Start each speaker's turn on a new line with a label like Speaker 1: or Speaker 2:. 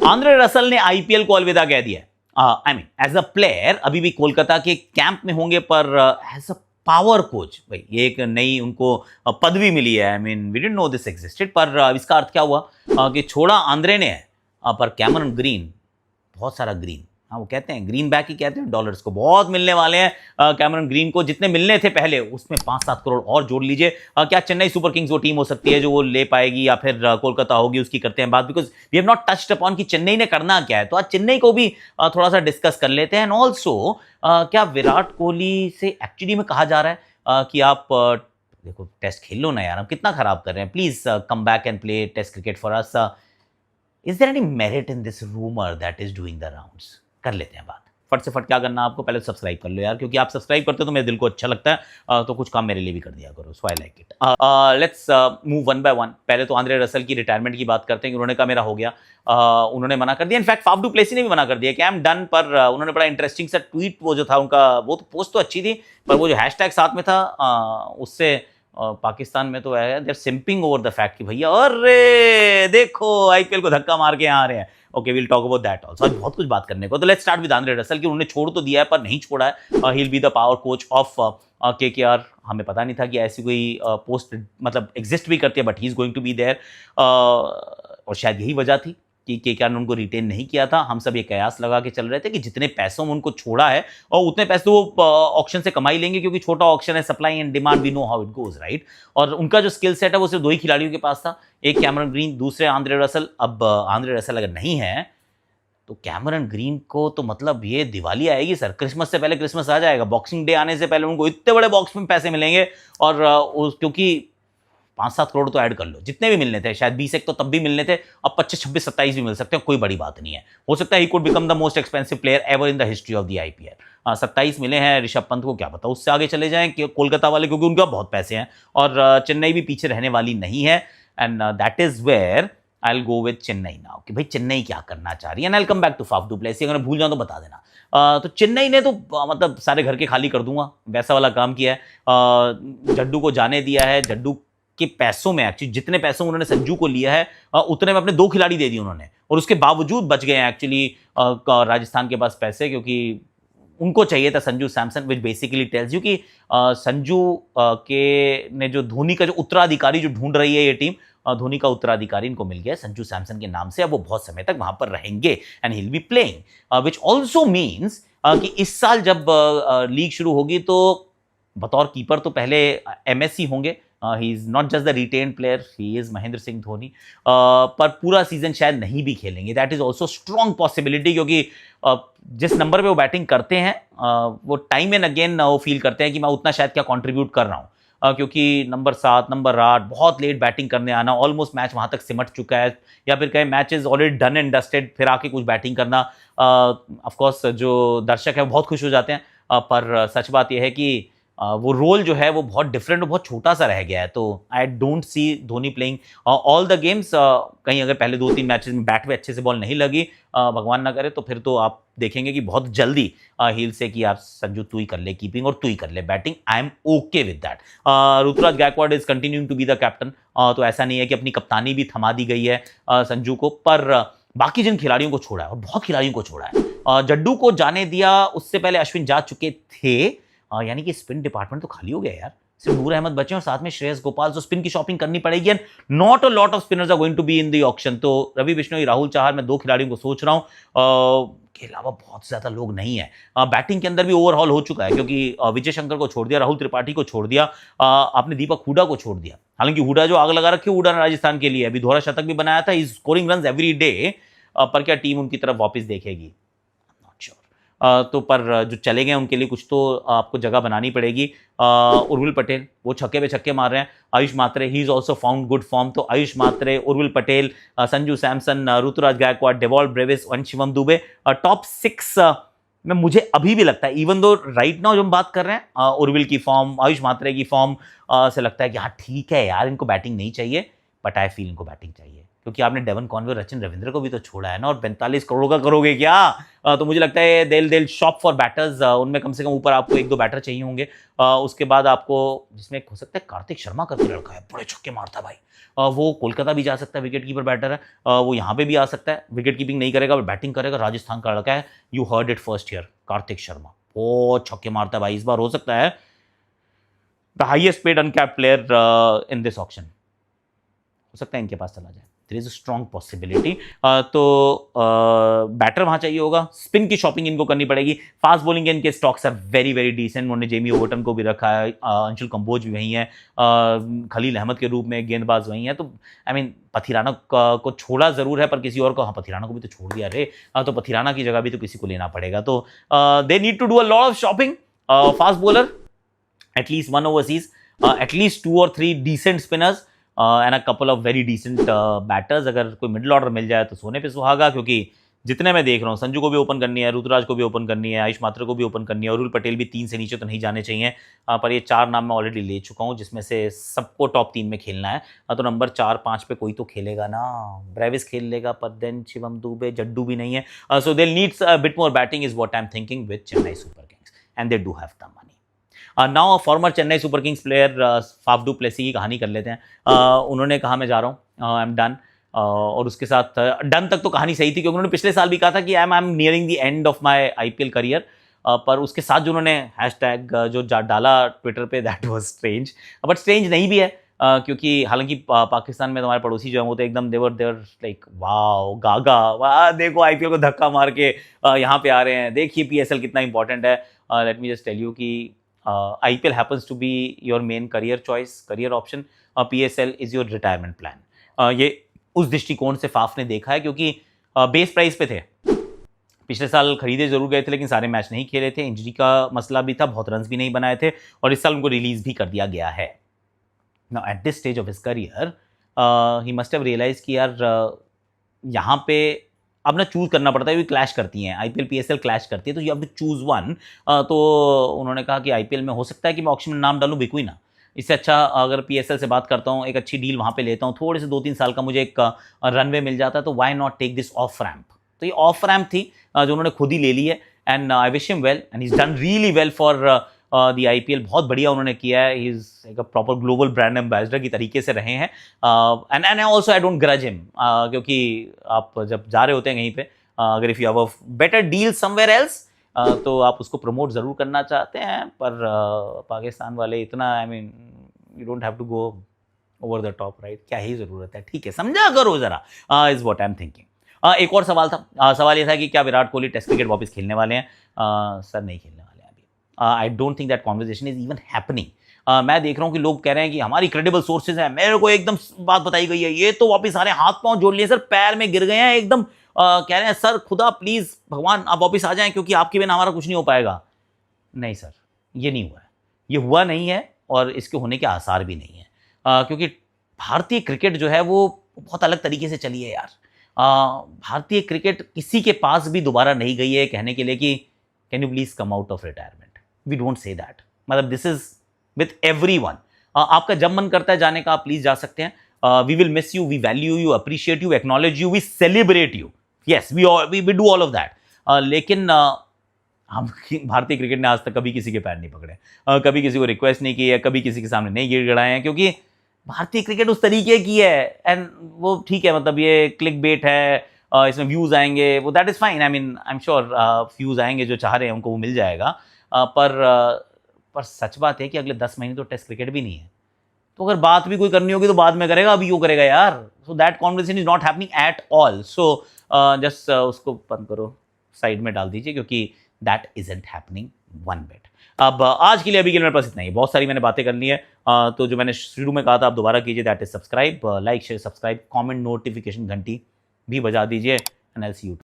Speaker 1: Andre Russell ने IPL को अलविदा कह दिया। I mean as a player अभी भी कोलकाता के कैंप में होंगे, पर एज अ पावर कोच भाई ये एक नई उनको पदवी मिली है। I mean we didn't know this existed, पर इसका अर्थ क्या हुआ कि छोड़ा आंद्रे ने पर कैमरन ग्रीन, बहुत सारा ग्रीन, हाँ वो कहते हैं ग्रीन बैक ही कहते हैं, डॉलर्स को बहुत मिलने वाले हैं कैमरन ग्रीन को। जितने मिलने थे पहले उसमें 5-7 करोड़ और जोड़ लीजिए। क्या चेन्नई सुपर किंग्स वो टीम हो सकती है जो वो ले पाएगी, या फिर कोलकाता होगी, उसकी करते हैं बात, because we have not touched upon कि चेन्नई ने करना क्या है। तो आज चेन्नई को भी थोड़ा सा डिस्कस कर लेते हैं। एंड ऑल्सो क्या विराट कोहली से एक्चुअली में कहा जा रहा है कि आप देखो टेस्ट खेल लो ना यार, हम कितना खराब कर रहे हैं, please come back and play test cricket for us. Is there any merit in this rumour that is doing the rounds? कर लेते हैं बात। फट से फट क्या करना आपको, पहले सब्सक्राइब कर लो यार, क्योंकि आप सब्सक्राइब करते हो तो मेरे दिल को अच्छा लगता है, तो कुछ काम मेरे लिए भी कर दिया करो। So I like it. Let's move one by one. पहले तो आंद्रे रसल की रिटायरमेंट की बात करते हैं कि उन्होंने कहा मेरा हो गया। उन्होंने मना कर दिया, इनफैक्ट फाफ डू प्लेसी ने भी मना कर दिया कि आई एम डन। पर उन्होंने बड़ा इंटरेस्टिंग सा ट्वीट, वो जो था उनका, वो तो पोस्ट तो अच्छी थी, पर वो जो हैशटैग साथ में था उससे पाकिस्तान में तो है there simping over the fact कि भैया अरे देखो आईपीएल को धक्का मार के यहाँ आ रहे हैं। Okay will talk about that also. आज बहुत कुछ बात करने को। तो let's start with Andre Russell कि उन्होंने छोड़ तो दिया है पर नहीं छोड़ा है। He will be the power coach of KKR. हमें पता नहीं था कि ऐसी कोई पोस्ट मतलब एग्जिस्ट भी करती है, but he is going to be there. और शायद यही वजह थी कि केकेआर ने उनको रिटेन नहीं किया था। हम सब ये कयास लगा के चल रहे थे कि जितने पैसों में उनको छोड़ा है और उतने पैसे तो वो ऑक्शन से कमाई लेंगे, क्योंकि छोटा ऑक्शन है, supply and demand, we know how it goes right. और उनका जो स्किल सेट है वो सिर्फ 2 ही खिलाड़ियों के पास था, एक कैमरन ग्रीन, दूसरे आंद्रे रसल। अब आंद्रे रसल अगर नहीं है तो कैमरन ग्रीन को तो मतलब ये दिवाली आएगी सर, क्रिसमस से पहले क्रिसमस आ जाएगा, बॉक्सिंग डे आने से पहले उनको इतने बड़े बॉक्स में पैसे मिलेंगे। और क्योंकि 5-7 करोड़ तो ऐड कर लो, जितने भी मिलने थे, शायद 20 एक तो तब भी मिलने थे, अब 25, 26, 27 भी मिल सकते हैं, कोई बड़ी बात नहीं है। हो सकता है he could become the most expensive player ever in the history of the IPL. 27 मिले हैं ऋषभ पंत को, क्या पता उससे आगे चले जाएं कि कोलकाता वाले, क्योंकि उनका बहुत पैसे हैं और चेन्नई भी पीछे रहने वाली नहीं है। And that is where I will go with Chennai now कि भाई चेन्नई क्या करना चाह रही है। And I will come back to Faf do Plessis, अगर मैं भूल जाऊं तो बता देना। तो चेन्नई ने तो मतलब सारे घर के खाली कर दूंगा वैसा वाला काम किया है। जड्डू को जाने दिया है, जड्डू के पैसों में एक्चुअली जितने पैसों उन्होंने संजू को लिया है उतने में अपने 2 खिलाड़ी दे दिए उन्होंने, और उसके बावजूद बच गए हैं एक्चुअली राजस्थान के पास पैसे, क्योंकि उनको चाहिए था Sanju Samson, which basically tells you कि संजू के ने जो धोनी का जो उत्तराधिकारी जो ढूंढ रही है ये टीम, धोनी का उत्तराधिकारी इनको मिल गया संजू सैमसन के नाम से। अब वो बहुत समय तक वहां पर रहेंगे and he will be playing, which also means कि इस साल जब लीग शुरू होगी तो बतौर कीपर तो पहले एमएससी होंगे। He is not just the retain player, he is Mahendra Singh Dhoni. पर पूरा सीजन शायद नहीं भी खेलेंगे, that is also strong possibility, क्योंकि जिस नंबर पे वो बैटिंग करते हैं वो टाइम एंड अगेन वो फील करते हैं कि मैं उतना शायद क्या कंट्रीब्यूट कर रहा हूँ, क्योंकि नंबर 7, नंबर 8 बहुत लेट बैटिंग करने आना, ऑलमोस्ट मैच वहाँ तक सिमट चुका है, या फिर कहें match is already done and dusted, फिर आके कुछ बैटिंग करना। ऑफकोर्स जो दर्शक है वो बहुत खुश हो जाते हैं, पर सच बात यह है कि वो रोल जो है वो बहुत डिफरेंट और बहुत छोटा सा रह गया है। तो I don't see Dhoni playing all the games. कहीं अगर पहले 2-3 मैचेस में बैट पे अच्छे से बॉल नहीं लगी, भगवान ना करे, तो फिर तो आप देखेंगे कि बहुत जल्दी हील से कि यार संजू तू ही कर ले कीपिंग और तू ही कर ले batting. I am okay with that. Ruturaj Gaikwad is continuing to be the captain, तो ऐसा नहीं है कि अपनी कप्तानी भी थमा दी गई है संजू को, पर बाकी जिन खिलाड़ियों को छोड़ा है, और बहुत खिलाड़ियों को छोड़ा है, जड्डू को जाने दिया, उससे पहले अश्विन जा चुके थे, यानी कि स्पिन डिपार्टमेंट तो खाली हो गया यार, सिर्फ नूर अहमद बचे और साथ में श्रेयस गोपाल, तो स्पिन की शॉपिंग करनी पड़ेगी and not a lot of spinners are going to be in the auction. तो रवि बिश्नोई, राहुल चाहर, मैं 2 खिलाड़ियों को सोच रहा हूं, के अलावा बहुत ज्यादा लोग नहीं है। बैटिंग के अंदर भी ओवरहॉल हो चुका है, क्योंकि विजय शंकर को छोड़ दिया, राहुल त्रिपाठी को छोड़ दिया, आपने दीपक हुडा को छोड़ दिया। हालांकि हुडा जो आग लगा रखी, हुडा ने राजस्थान के लिए अभी दोहरा शतक भी बनाया था, is scoring runs every day, पर क्या टीम उनकी तरफ वापस देखेगी? तो पर जो चले गए उनके लिए कुछ तो आपको जगह बनानी पड़ेगी। उर्विल पटेल वो छक्के पे छक्के मार रहे हैं, Ayush Mhatre he is also found good form, तो आयुष मात्रे, उर्विल पटेल, संजू सैमसन, ऋतुराज गायकवाड, डेवॉल्ट ब्रेविस और शिवम दुबे, टॉप 6 में मुझे अभी भी लगता है, इवन दो राइट नाउ जो हम बात कर रहे हैं उर्विल की फॉर्म, आयुष मात्रे की फॉर्म से लगता है कि हाँ ठीक है यार इनको बैटिंग नहीं चाहिए, बट आई फील इनको बैटिंग चाहिए, क्योंकि आपने डेवन कॉनवे और रचिन रविंद्र को भी तो छोड़ा है ना, और 45 करोड़ का करोगे क्या? तो मुझे लगता है दिल शॉप फॉर बैटर्स, उनमें कम से कम ऊपर आपको 1-2 बैटर चाहिए होंगे। उसके बाद आपको, जिसमें हो सकता है कार्तिक शर्मा करके लड़का है, बड़े छक्के मारता है भाई, वो कोलकाता भी जा सकता है, विकेट कीपर बैटर है, वो यहाँ पे भी आ सकता है, विकेट कीपिंग नहीं करेगा बैटिंग करेगा, राजस्थान का लड़का है, you heard it first year, Kartik Sharma बहुत छक्के मारता है भाई, इस बार हो सकता है the highest paid uncapped player in this auction, हो सकता है इनके पास चला जाए, there is a strong possibility. तो बैटर वहां चाहिए होगा, स्पिन की शॉपिंग इनको करनी पड़ेगी, फास्ट बॉलिंग के इनके stocks are very very decent, उन्होंने जेमी ओवर्टन को भी रखा है, अंशुल कंबोज भी वहीं है, खलील अहमद के रूप में गेंदबाज वहीं है, तो आई मीन पथिराना को छोड़ा जरूर है पर किसी और को, हाँ पथिराना को भी तो छोड़ दिया रे, तो पथिराना की जगह भी तो किसी को लेना पड़ेगा, तो they need to do a lot of shopping, fast bowler at least one overseas, at least 2 or 3 decent spinners and a couple of very decent batters। अगर कोई मिडिल ऑर्डर मिल जाए तो सोने पे सुहागा, क्योंकि जितने मैं देख रहा हूँ, संजू को भी ओपन करनी है, ऋतुराज को भी ओपन करनी है, आयुष मात्रे को भी ओपन करनी है, अरुल पटेल भी 3 से नीचे तो नहीं जाने चाहिए, पर ये 4 नाम मैं ऑलरेडी ले चुका हूँ, जिसमें से सबको टॉप 3 में खेलना है, तो नंबर 4-5 पे कोई तो खेलेगा ना, ब्रेविस खेल लेगा, पर देन शिवम दुबे, जड्डू भी नहीं है, so they needs a bit more batting is what I am thinking with Chennai super kings and they do have the money. Now former Chennai super kings player Faf do Plessis की कहानी कर लेते हैं। उन्होंने कहा मैं जा रहा हूँ, आई एम डन, और उसके साथ डन तक तो कहानी सही थी, क्योंकि उन्होंने पिछले साल भी कहा था कि I am nearing the end of my IPL career, पर उसके साथ जो उन्होंने हैशटैग जो डाला ट्विटर पे, that was strange, but strange नहीं भी है, क्योंकि हालांकि पाकिस्तान में तुम्हारे पड़ोसी जो है वो तो एकदम देवर लाइक वाओ गागा, वाह देखो आईपीएल को धक्का मार के यहाँ पे आ रहे हैं, देखिए पीएसएल कितना इंपॉर्टेंट है। Let me just tell you कि IPL happens to be your main career choice, career option, PSL is your retirement plan। ये उस दृष्टिकोण से फाफ ने देखा है, क्योंकि बेस प्राइस पे थे, पिछले साल खरीदे जरूर गए थे लेकिन सारे मैच नहीं खेले थे, इंजरी का मसला भी था, बहुत रन्स भी नहीं बनाए थे, और इस साल उनको रिलीज भी कर दिया गया है। Now at this stage of his career he must have realise कि यार यहाँ पे अब ना चूज करना पड़ता है, ये क्लैश करती हैं, आईपीएल पीएसएल क्लैश करती है, तो you have to choose one. तो उन्होंने कहा कि आईपीएल में हो सकता है कि मैं ऑक्शन में नाम डालूं, बिकू ही ना, इससे अच्छा अगर पीएसएल से बात करता हूं, एक अच्छी डील वहां पे लेता हूं, थोड़े से 2-3 साल का मुझे एक रनवे मिल जाता है, तो why not take this off ramp. तो ये ऑफ रैम्प थी जो उन्होंने खुद ही ले ली है, and I wish him well and he is done really well for the IPL, बहुत बढ़िया उन्होंने किया है, ही इज एक प्रॉपर ग्लोबल ब्रांड एम्बेसडर की तरीके से रहे हैं, and also I don't grudge him, क्योंकि आप जब जा रहे होते हैं कहीं पे, अगर if you have a better deal somewhere else, तो आप उसको प्रमोट जरूर करना चाहते हैं, पर पाकिस्तान वाले इतना, I mean you don't have to go over the top, right, क्या ही जरूरत है, ठीक है समझा करो जरा, is what I am thinking. एक और सवाल था, सवाल ये था कि क्या विराट कोहली टेस्ट क्रिकेट वापस खेलने वाले हैं? सर नहीं खेलने वाले हैं अभी, I don't think that conversation is even happening. मैं देख रहा हूँ कि लोग कह रहे हैं कि हमारी क्रेडिबल सोर्सेज हैं, मेरे को एकदम बात बताई गई है, ये तो वापस सारे हाथ पांव जोड़ लिए सर, पैर में गिर गए हैं एकदम, कह रहे हैं सर खुदा प्लीज भगवान आप वापस आ जाएं, क्योंकि आपके बिना हमारा कुछ नहीं हो पाएगा। नहीं सर, ये नहीं हुआ है, ये हुआ नहीं है, और इसके होने के आसार भी नहीं है, क्योंकि भारतीय क्रिकेट जो है वो बहुत अलग तरीके से चली है यार। भारतीय क्रिकेट किसी के पास भी दोबारा नहीं गई है कहने के लिए कि can you please come out of retirement, we don't say that, मतलब दिस इज विथ एवरीवन। आपका जब मन करता है जाने का आप प्लीज जा सकते हैं, we will miss you, we value you, appreciate you, acknowledge you, we celebrate you, yes we do all of that, लेकिन हम भारतीय क्रिकेट ने आज तक कभी किसी के पैर नहीं पकड़े, कभी किसी को रिक्वेस्ट नहीं की है, कभी किसी के सामने नहीं गिड़गिड़ाए हैं, क्योंकि भारतीय क्रिकेट उस तरीके की है, एंड वो ठीक है, मतलब ये क्लिक बेट है, इसमें व्यूज आएंगे, वो that is fine, I mean I am sure views आएंगे, जो चाह रहे हैं उनको वो मिल जाएगा, पर सच बात है कि अगले 10 महीने तो टेस्ट क्रिकेट भी नहीं है, तो अगर बात भी कोई करनी होगी तो बाद में करेगा, अभी क्यों करेगा यार, so that conversation is not happening at all, so just उसको बंद करो, साइड में डाल दीजिए, क्योंकि that isn't happening one bit. अब आज के लिए अभी के लिए मेरे पास इतना ही, बहुत सारी मैंने बातें करनी है, तो जो मैंने शुरू में कहा था आप दोबारा कीजिए, that is subscribe, like share subscribe, comment, notification घंटी भी बजा दीजिए, and I will see you.